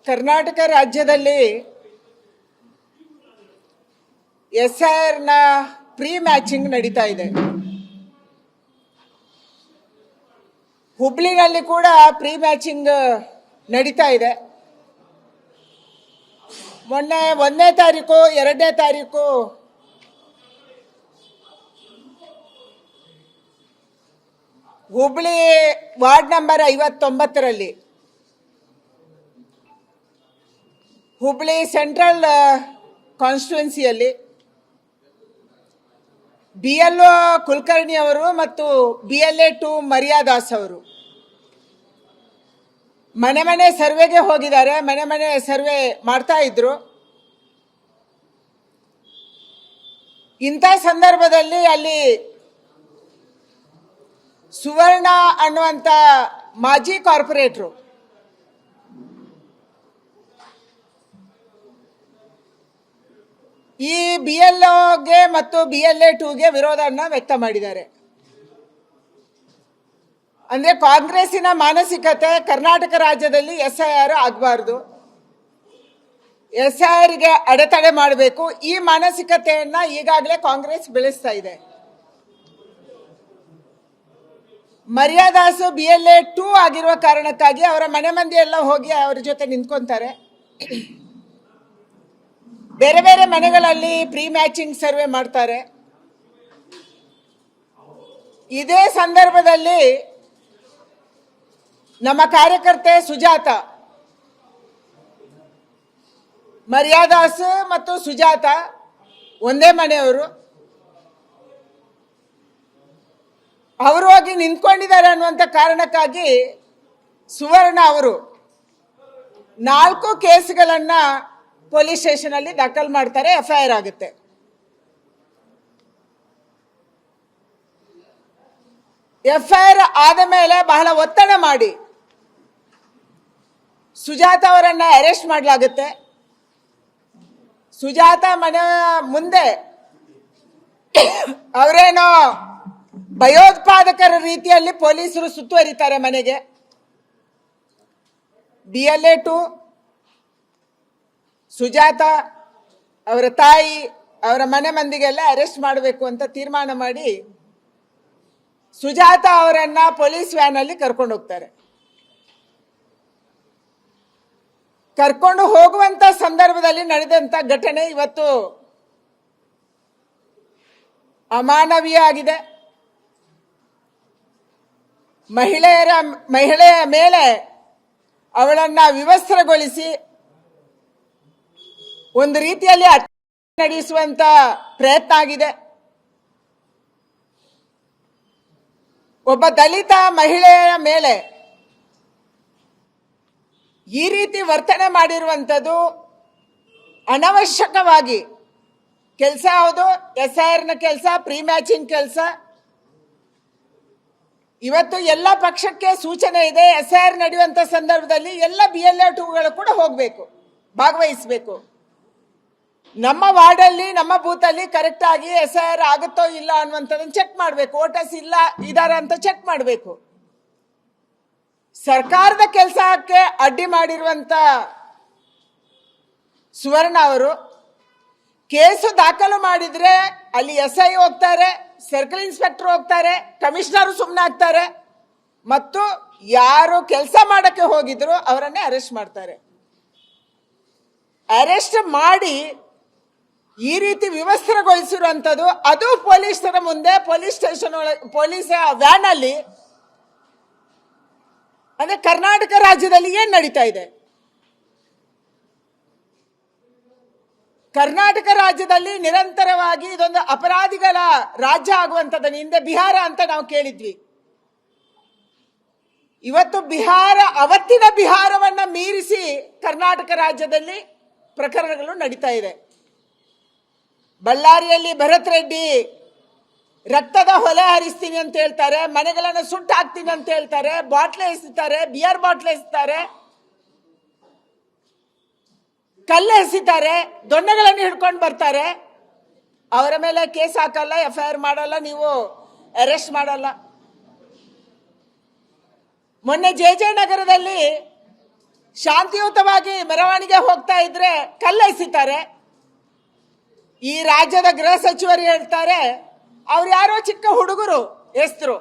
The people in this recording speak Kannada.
ಕರ್ನಾಟಕ ರಾಜ್ಯದಲ್ಲಿ SIRನ ಪ್ರೀ ಮ್ಯಾಚಿಂಗ್ ನಡೀತಾ ಇದೆ. ಹುಬ್ಳಿನಲ್ಲಿ ಕೂಡ ಪ್ರೀ ಮ್ಯಾಚಿಂಗ್ ನಡೀತಾ ಇದೆ. ಮೊನ್ನೆ 1ನೇ ತಾರೀಕು 2ನೇ ತಾರೀಕು ಹುಬ್ಳಿ ವಾರ್ಡ್ ನಂಬರ್ 59ರಲ್ಲಿ ಹುಬ್ಳಿ ಸೆಂಟ್ರಲ್ ಕಾನ್ಸ್ಟಿಟ್ಯೂನ್ಸಿಯಲ್ಲಿ BLO ಕುಲಕರ್ಣಿ ಅವರು ಮತ್ತು BLA 2 ಮರ್ಯಾದಾಸ್ ಅವರು ಮನೆ ಮನೆ ಸರ್ವೆಗೆ ಹೋಗಿದ್ದಾರೆ. ಮನೆ ಮನೆ ಸರ್ವೆ ಮಾಡ್ತಾ ಇದ್ರು. ಇಂಥ ಸಂದರ್ಭದಲ್ಲಿ ಅಲ್ಲಿ ಸುವರ್ಣ ಅನ್ನುವಂಥ ಮಾಜಿ ಕಾರ್ಪೊರೇಟ್ರು ಈ BLOಗೆ ಮತ್ತು BLA 2ಗೆ ವಿರೋಧವನ್ನು ವ್ಯಕ್ತ ಮಾಡಿದ್ದಾರೆ. ಅಂದ್ರೆ ಕಾಂಗ್ರೆಸ್ಸಿನ ಮಾನಸಿಕತೆ ಕರ್ನಾಟಕ ರಾಜ್ಯದಲ್ಲಿ SIR ಆಗಬಾರ್ದು, SIRಗೆ ಅಡೆತಡೆ ಮಾಡಬೇಕು. ಈ ಮಾನಸಿಕತೆಯನ್ನ ಈಗಾಗಲೇ ಕಾಂಗ್ರೆಸ್ ಬೆಳೆಸ್ತಾ ಇದೆ. ಮರ್ಯಾದಾಸು BLA 2 ಆಗಿರುವ ಕಾರಣಕ್ಕಾಗಿ ಅವರ ಮನೆ ಮಂದಿ ಎಲ್ಲ ಹೋಗಿ ಅವರ ಜೊತೆ ನಿಂತ್ಕೊಂತಾರೆ. ಬೇರೆ ಬೇರೆ ಮನೆಗಳಲ್ಲಿ ಪ್ರೀ ಮ್ಯಾಚಿಂಗ್ ಸರ್ವೆ ಮಾಡ್ತಾರೆ. ಇದೇ ಸಂದರ್ಭದಲ್ಲಿ ನಮ್ಮ ಕಾರ್ಯಕರ್ತೆ ಸುಜಾತ, ಮರ್ಯಾದಾಸ್ ಮತ್ತು ಸುಜಾತ ಒಂದೇ ಮನೆಯವರು, ಅವರು ಹೋಗಿ ನಿಂತ್ಕೊಂಡಿದ್ದಾರೆ ಅನ್ನುವಂಥ ಕಾರಣಕ್ಕಾಗಿ ಸುವರ್ಣ ಅವರು 4 ಕೇಸ್ಗಳನ್ನು ಪೊಲೀಸ್ ಸ್ಟೇಷನ್ ಅಲ್ಲಿ ದಾಖಲು ಮಾಡ್ತಾರೆ. FIR ಆಗುತ್ತೆ. FIR ಆದ ಮೇಲೆ ಬಹಳ ಒತ್ತಡ ಮಾಡಿ ಸುಜಾತ ಅವರನ್ನ ಅರೆಸ್ಟ್ ಮಾಡಲಾಗುತ್ತೆ. ಸುಜಾತ ಮನೆ ಮುಂದೆ ಅವರೇನೋ ಭಯೋತ್ಪಾದಕರ ರೀತಿಯಲ್ಲಿ ಪೊಲೀಸರು ಸುತ್ತುವರಿತಾರೆ ಮನೆಗೆ. BLA 2 ಸುಜಾತ ಅವರ ತಾಯಿ ಅವರ ಮನೆ ಮಂದಿಗೆಲ್ಲ ಅರೆಸ್ಟ್ ಮಾಡಬೇಕು ಅಂತ ತೀರ್ಮಾನ ಮಾಡಿ ಸುಜಾತ ಅವರನ್ನ ಪೊಲೀಸ್ ವ್ಯಾನ್ ಅಲ್ಲಿ ಕರ್ಕೊಂಡು ಹೋಗ್ತಾರೆ. ಕರ್ಕೊಂಡು ಹೋಗುವಂತ ಸಂದರ್ಭದಲ್ಲಿ ನಡೆದಂತ ಘಟನೆ ಇವತ್ತು ಅಮಾನವೀಯ ಆಗಿದೆ. ಮಹಿಳೆಯ ಮೇಲೆ ಅವಳನ್ನ ವಿವಸ್ತ್ರಗೊಳಿಸಿ ಒಂದು ರೀತಿಯಲ್ಲಿ ನಡೆಸುವಂತ ಪ್ರಯತ್ನ ಆಗಿದೆ. ಒಬ್ಬ ದಲಿತ ಮಹಿಳೆಯ ಮೇಲೆ ಈ ರೀತಿ ವರ್ತನೆ ಮಾಡಿರುವಂಥದ್ದು ಅನವಶ್ಯಕವಾಗಿ ಕೆಲಸ. ಹೌದು, SIRನ ಕೆಲಸ, ಪ್ರೀ ಮ್ಯಾಚಿಂಗ್ ಕೆಲಸ. ಇವತ್ತು ಎಲ್ಲ ಪಕ್ಷಕ್ಕೆ ಸೂಚನೆ ಇದೆ, SIR ನಡೆಯುವಂತ ಸಂದರ್ಭದಲ್ಲಿ ಎಲ್ಲ BLA 2ಗಳು ಕೂಡ ಹೋಗಬೇಕು, ಭಾಗವಹಿಸಬೇಕು. ನಮ್ಮ ವಾರ್ಡಲ್ಲಿ ನಮ್ಮ ಬೂತಲ್ಲಿ ಕರೆಕ್ಟ್ ಆಗಿ SIR ಆಗುತ್ತೋ ಇಲ್ಲ ಅನ್ನುವಂಥದ್ದನ್ನು ಚೆಕ್ ಮಾಡಬೇಕು. ವೋಟರ್ಸ್ ಇದ್ದಾರೆ ಅಂತ ಚೆಕ್ ಮಾಡಬೇಕು. ಸರ್ಕಾರದ ಕೆಲಸಕ್ಕೆ ಅಡ್ಡಿ ಮಾಡಿರುವಂತ ಸುವರ್ಣ ಅವರು ಕೇಸು ದಾಖಲು ಮಾಡಿದ್ರೆ ಅಲ್ಲಿ SI ಹೋಗ್ತಾರೆ, ಸರ್ಕಲ್ ಇನ್ಸ್ಪೆಕ್ಟರ್ ಹೋಗ್ತಾರೆ, ಕಮಿಷನರ್ ಸುಮ್ಮನೆ ಆಗ್ತಾರೆ, ಮತ್ತು ಯಾರು ಕೆಲಸ ಮಾಡಕ್ಕೆ ಹೋಗಿದ್ರು ಅವರನ್ನೇ ಅರೆಸ್ಟ್ ಮಾಡ್ತಾರೆ. ಅರೆಸ್ಟ್ ಮಾಡಿ ಈ ರೀತಿ ವಿವಸ್ತ್ರಗೊಳಿಸಿರುವಂಥದ್ದು, ಅದು ಪೊಲೀಸರ ಮುಂದೆ ಪೊಲೀಸ್ ಸ್ಟೇಷನ್ ಪೊಲೀಸ್ ವ್ಯಾನ್ ಅಲ್ಲಿ. ಅಂದ್ರೆ ಕರ್ನಾಟಕ ರಾಜ್ಯದಲ್ಲಿ ಏನ್ ನಡೀತಾ ಇದೆ? ಕರ್ನಾಟಕ ರಾಜ್ಯದಲ್ಲಿ ನಿರಂತರವಾಗಿ ಇದೊಂದು ಅಪರಾಧಿಗಳ ರಾಜ್ಯ ಆಗುವಂಥದ್ದನ್ನು ಹಿಂದೆ ಬಿಹಾರ ಅಂತ ನಾವು ಕೇಳಿದ್ವಿ. ಇವತ್ತು ಬಿಹಾರ, ಅವತ್ತಿನ ಬಿಹಾರವನ್ನ ಮೀರಿಸಿ ಕರ್ನಾಟಕ ರಾಜ್ಯದಲ್ಲಿ ಪ್ರಕರಣಗಳು ನಡೀತಾ ಇದೆ. ಬಳ್ಳಾರಿಯಲ್ಲಿ ಭರತ್ ರೆಡ್ಡಿ ರಕ್ತದ ಹೊಲೆ ಹರಿಸ್ತೀನಿ ಅಂತ ಹೇಳ್ತಾರೆ, ಮನೆಗಳನ್ನು ಸುಟ್ಟು ಹಾಕ್ತೀನಿ ಅಂತ ಹೇಳ್ತಾರೆ, ಬಾಟ್ಲೆ ಎಸಿತಾರೆ, ಬಿಯರ್ ಬಾಟ್ಲೆ ಎಸಿತಾರೆ, ಕಲ್ಲು ಎಸಿತಾರೆ, ದೊಣ್ಣೆಗಳನ್ನು ಹಿಡ್ಕೊಂಡು ಬರ್ತಾರೆ. ಅವರ ಮೇಲೆ ಕೇಸ್ ಹಾಕಲ್ಲ, FIR ಮಾಡಲ್ಲ, ನೀವು ಅರೆಸ್ಟ್ ಮಾಡಲ್ಲ. ಮೊನ್ನೆ JJ ನಗರದಲ್ಲಿ ಶಾಂತಿಯುತವಾಗಿ ಮೆರವಣಿಗೆ ಹೋಗ್ತಾ ಇದ್ರೆ ಕಲ್ಲೆಸಿತಾರೆ. ಈ ರಾಜ್ಯದ ಗೃಹ ಸಚಿವರು ಹೇಳ್ತಾರೆ ಅವ್ರು ಯಾರೋ ಚಿಕ್ಕ ಹುಡುಗರು ಎಸ್ತರು